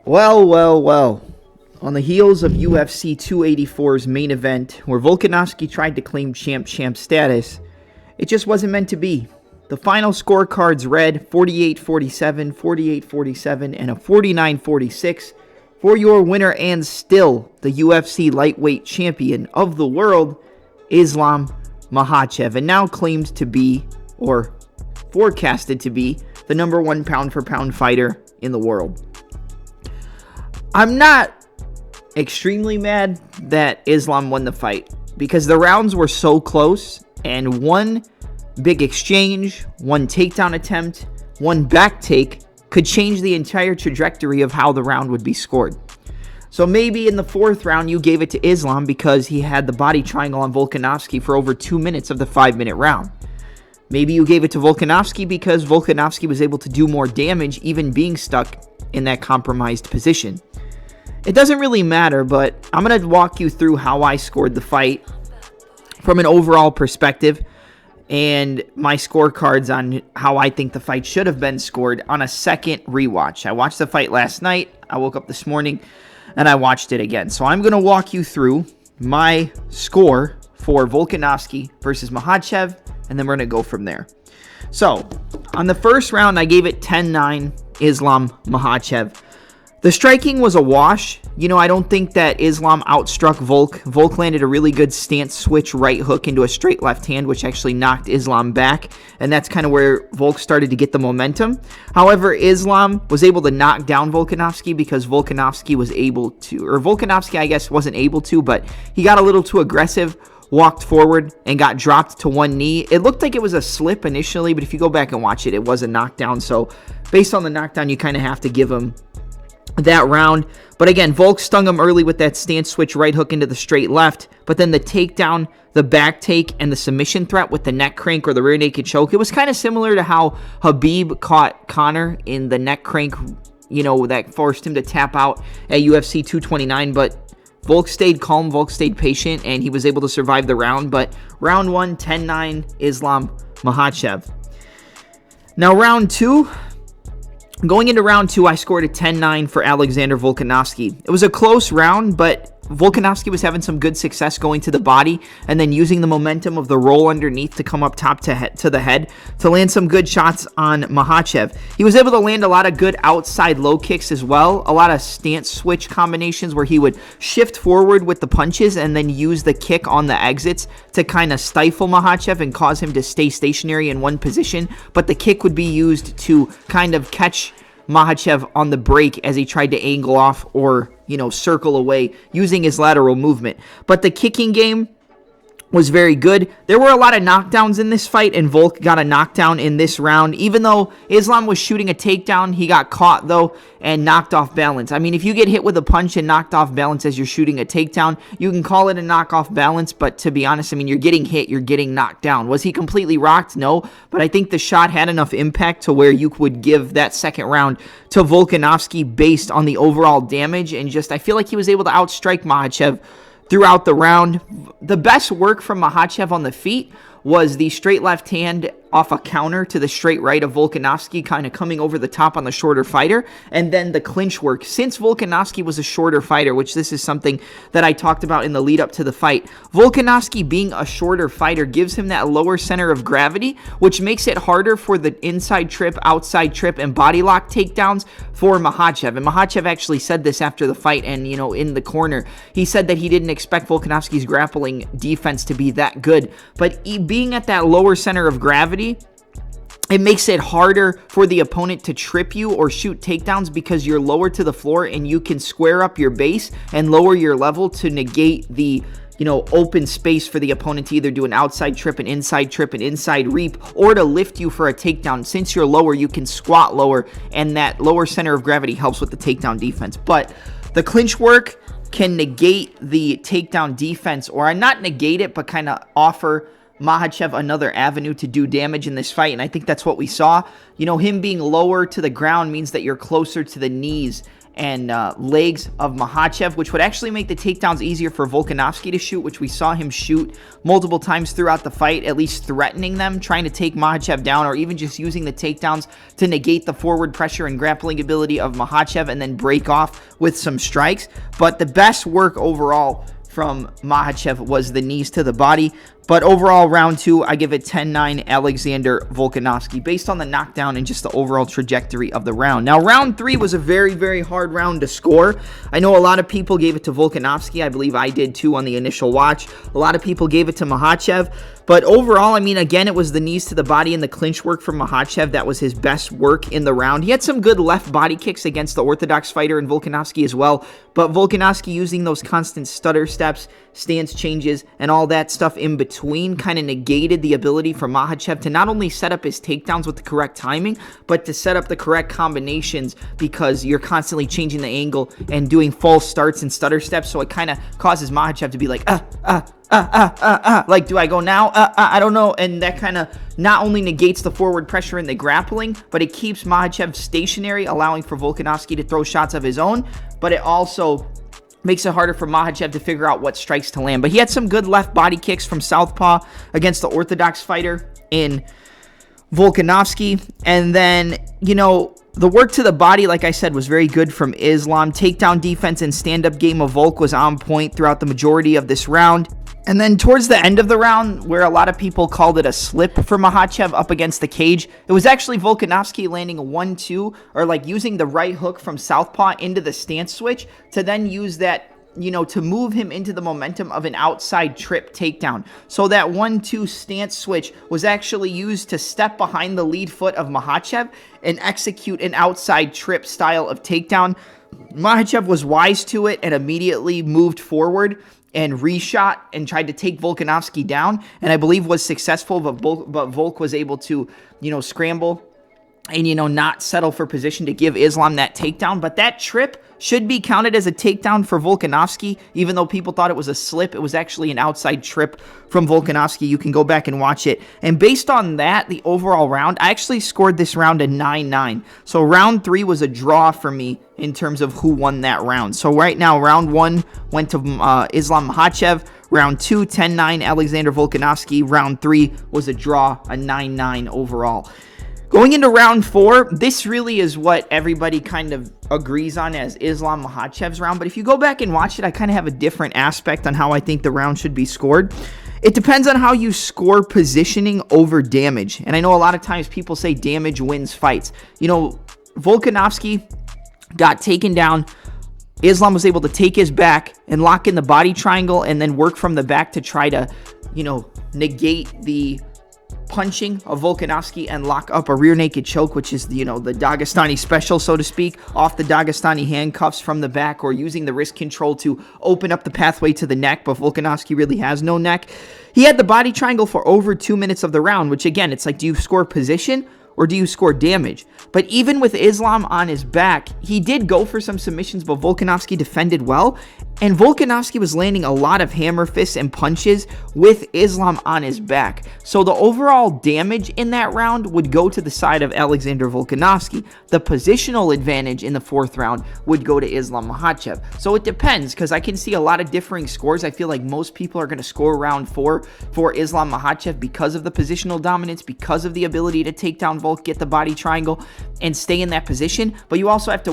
Well. On the heels of UFC 284's main event, where Volkanovski tried to claim champ status, it just wasn't meant to be. The final scorecards read 48-47, 48-47, and a 49-46 for your winner and still the UFC lightweight champion of the world, Islam Makhachev, and now claimed to be, or forecasted to be, the number one pound-for-pound fighter in the world. I'm not extremely mad that Islam won the fight because the rounds were so close, and one big exchange, one takedown attempt, one back take could change the entire trajectory of how the round would be scored. So maybe in the fourth round you gave it to Islam because he had the body triangle on Volkanovski for over 2 minutes of the 5-minute round. Maybe you gave it to Volkanovski because Volkanovski was able to do more damage even being stuck in that compromised position. It doesn't really matter, but I'm going to walk you through how I scored the fight from an overall perspective and my scorecards on how I think the fight should have been scored on a second rewatch. I watched the fight last night. I woke up this morning and I watched it again. So I'm going to walk you through my score for Volkanovski versus Makhachev, and then we're going to go from there. So on the first round, I gave it 10-9 Islam Makhachev. The striking was a wash. I don't think that Islam outstruck Volk. Volk landed a really good stance switch right hook into a straight left hand, which actually knocked Islam back, and that's kind of where Volk started to get the momentum. However, Islam was able to knock down Volkanovski because Volkanovski was able to, or Volkanovski, I guess, wasn't able to, but he got a little too aggressive, walked forward, and got dropped to one knee. It looked like it was a slip initially, but if you go back and watch it, it was a knockdown. So based on the knockdown, you kind of have to give him that round. But again, Volk stung him early with that stance switch right hook into the straight left, but then the takedown, the back take, and the submission threat with the neck crank or the rear naked choke, it was kind of similar to how Khabib caught Conor in the neck crank, that forced him to tap out at UFC 229, but Volk stayed calm, Volk stayed patient, and he was able to survive the round. But round one, 10-9 Islam Makhachev. Now round two, going into round two, I scored a 10-9 for Alexander Volkanovski. It was a close round, but Volkanovski was having some good success going to the body and then using the momentum of the roll underneath to come up top to the head to land some good shots on Makhachev. He was able to land a lot of good outside low kicks as well, a lot of stance switch combinations where he would shift forward with the punches and then use the kick on the exits to kind of stifle Makhachev and cause him to stay stationary in one position, but the kick would be used to kind of catch Makhachev on the break as he tried to angle off or, circle away using his lateral movement. But the kicking game was very good. There were a lot of knockdowns in this fight, and Volk got a knockdown in this round. Even though Islam was shooting a takedown, he got caught, though, and knocked off balance. I mean, if you get hit with a punch and knocked off balance as you're shooting a takedown, you can call it a knock off balance, but to be honest, you're getting hit, you're getting knocked down. Was he completely rocked? No, but I think the shot had enough impact to where you would give that second round to Volkanovski based on the overall damage, and I feel like he was able to outstrike Makhachev throughout the round. The best work from Makhachev on the feet was the straight left hand off a counter to the straight right of Volkanovski, kind of coming over the top on the shorter fighter, and then the clinch work. Since Volkanovski was a shorter fighter, which this is something that I talked about in the lead up to the fight, Volkanovski being a shorter fighter gives him that lower center of gravity, which makes it harder for the inside trip, outside trip, and body lock takedowns for Makhachev. And Makhachev actually said this after the fight, and in the corner, he said that he didn't expect Volkanovski's grappling defense to be that good, but being at that lower center of gravity, it makes it harder for the opponent to trip you or shoot takedowns because you're lower to the floor and you can square up your base and lower your level to negate the open space for the opponent to either do an outside trip, an inside reap, or to lift you for a takedown. Since you're lower, you can squat lower, and that lower center of gravity helps with the takedown defense. But the clinch work can negate the takedown defense, or not negate it, but kind of offer Makhachev another avenue to do damage in this fight, and I think that's what we saw. Him being lower to the ground means that you're closer to the knees and legs of Makhachev, which would actually make the takedowns easier for Volkanovski to shoot, which we saw him shoot multiple times throughout the fight, at least threatening them, trying to take Makhachev down, or even just using the takedowns to negate the forward pressure and grappling ability of Makhachev and then break off with some strikes. But the best work overall from Makhachev was the knees to the body. But overall, round 2, I give it 10-9 Alexander Volkanovski based on the knockdown and just the overall trajectory of the round. Now, round 3 was a very, very hard round to score. I know a lot of people gave it to Volkanovski. I believe I did too on the initial watch. A lot of people gave it to Makhachev. But overall, I mean, again, it was the knees to the body and the clinch work from Makhachev that was his best work in the round. He had some good left body kicks against the orthodox fighter and Volkanovski as well. But Volkanovski using those constant stutter steps, stance changes, and all that stuff in between kind of negated the ability for Makhachev to not only set up his takedowns with the correct timing, but to set up the correct combinations, because you're constantly changing the angle and doing false starts and stutter steps. So it kind of causes Makhachev to be like, like, do I go now? I don't know. And that kind of not only negates the forward pressure in the grappling, but it keeps Makhachev stationary, allowing for Volkanovski to throw shots of his own. But it also makes it harder for Makhachev to figure out what strikes to land. But he had some good left body kicks from southpaw against the orthodox fighter in Volkanovski. And then, the work to the body, like I said, was very good from Islam. Takedown defense and stand-up game of Volk was on point throughout the majority of this round. And then towards the end of the round, where a lot of people called it a slip for Makhachev up against the cage, it was actually Volkanovski landing a 1-2, or like using the right hook from southpaw into the stance switch to then use that, to move him into the momentum of an outside trip takedown. So that 1-2 stance switch was actually used to step behind the lead foot of Makhachev and execute an outside trip style of takedown. Makhachev was wise to it and immediately moved forward and reshot and tried to take Volkanovski down, and I believe was successful, but Volk was able to, scramble and, not settle for position to give Islam that takedown. But that trip should be counted as a takedown for Volkanovski, even though people thought it was a slip. It was actually an outside trip from Volkanovski. You can go back and watch it. And based on that, the overall round, I actually scored this round a 9-9. So round 3 was a draw for me in terms of who won that round. So right now, round 1 went to Islam Makhachev. Round 2, 10-9, Alexander Volkanovski. Round 3 was a draw, a 9-9 overall. Going into round 4, this really is what everybody kind of agrees on as Islam Makhachev's round. But if you go back and watch it, I kind of have a different aspect on how I think the round should be scored. It depends on how you score positioning over damage. And I know a lot of times people say damage wins fights. Volkanovski got taken down. Islam was able to take his back and lock in the body triangle and then work from the back to try to, negate the punching of Volkanovski and lock up a rear naked choke, which is, the Dagestani special, so to speak, off the Dagestani handcuffs from the back, or using the wrist control to open up the pathway to the neck, but Volkanovski really has no neck. He had the body triangle for over 2 minutes of the round, which again, it's like, do you score position or do you score damage? But even with Islam on his back, he did go for some submissions, but Volkanovski defended well. And Volkanovski was landing a lot of hammer fists and punches with Islam on his back. So the overall damage in that round would go to the side of Alexander Volkanovski. The positional advantage in the 4th round would go to Islam Makhachev. So it depends, because I can see a lot of differing scores. I feel like most people are going to score round 4 for Islam Makhachev because of the positional dominance, because of the ability to take down Volk, get the body triangle, and stay in that position. But you also have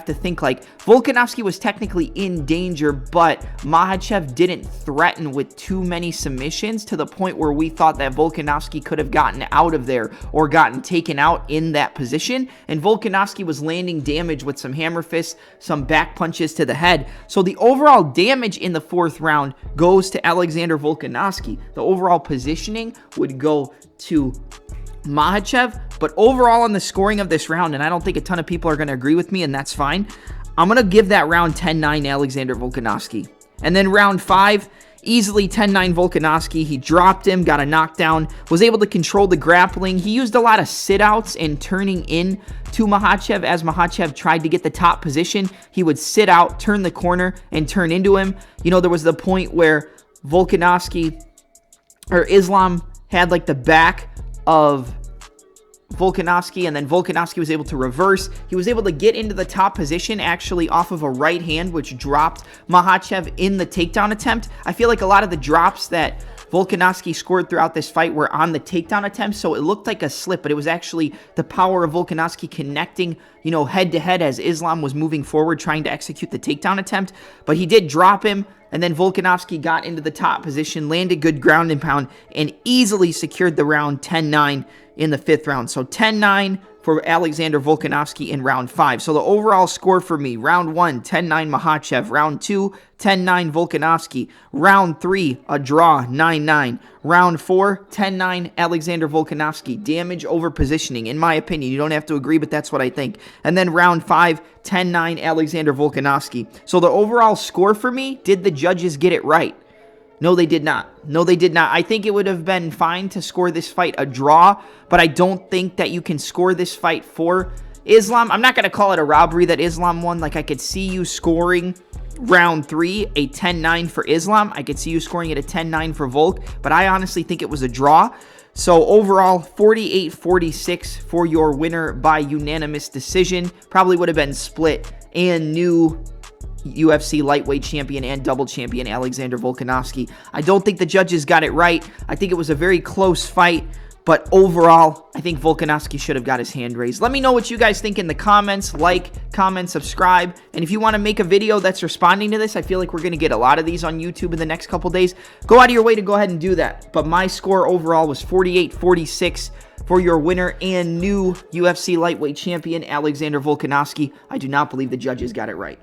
to think like Volkanovski was technically in danger, but Makhachev didn't threaten with too many submissions to the point where we thought that Volkanovski could have gotten out of there or gotten taken out in that position. And Volkanovski was landing damage with some hammer fists, some back punches to the head. So the overall damage in the 4th round goes to Alexander Volkanovski. The overall positioning would go to Makhachev. But overall on the scoring of this round, and I don't think a ton of people are going to agree with me, and that's fine, I'm going to give that round 10-9 Alexander Volkanovski. And then round 5, easily 10-9 Volkanovski. He dropped him, got a knockdown, was able to control the grappling. He used a lot of sit-outs and turning in to Makhachev. As Makhachev tried to get the top position, he would sit out, turn the corner, and turn into him. There was the point where Volkanovski or Islam had like the back of Volkanovski, and then Volkanovski was able to reverse. He was able to get into the top position actually off of a right hand, which dropped Makhachev in the takedown attempt. I feel like a lot of the drops that Volkanovski scored throughout this fight were on the takedown attempt, so it looked like a slip, but it was actually the power of Volkanovski connecting, head to head as Islam was moving forward trying to execute the takedown attempt. But he did drop him, and then Volkanovski got into the top position, landed good ground and pound, and easily secured the round 10-9 in the 5th round. So 10-9 for Alexander Volkanovski in round 5. So the overall score for me, round 1, 10-9 Makhachev. Round 2, 10-9 Volkanovski. Round 3, a draw, 9-9. Round 4, 10-9 Alexander Volkanovski. Damage over positioning, in my opinion. You don't have to agree, but that's what I think. And then round 5, 10-9 Alexander Volkanovski. So the overall score for me, did the judges get it right? No, they did not. No, they did not. I think it would have been fine to score this fight a draw, but I don't think that you can score this fight for Islam. I'm not going to call it a robbery that Islam won. Like, I could see you scoring round 3 a 10-9 for Islam. I could see you scoring it a 10-9 for Volk, but I honestly think it was a draw. So overall, 48-46 for your winner by unanimous decision. Probably would have been split, and new UFC lightweight champion and double champion Alexander Volkanovski. I don't think the judges got it right. I think it was a very close fight, but overall, I think Volkanovski should have got his hand raised. Let me know what you guys think in the comments. Like, comment, subscribe, and if you want to make a video that's responding to this, I feel like we're going to get a lot of these on YouTube in the next couple days. Go out of your way to go ahead and do that. But my score overall was 48-46 for your winner and new UFC lightweight champion Alexander Volkanovski. I do not believe the judges got it right.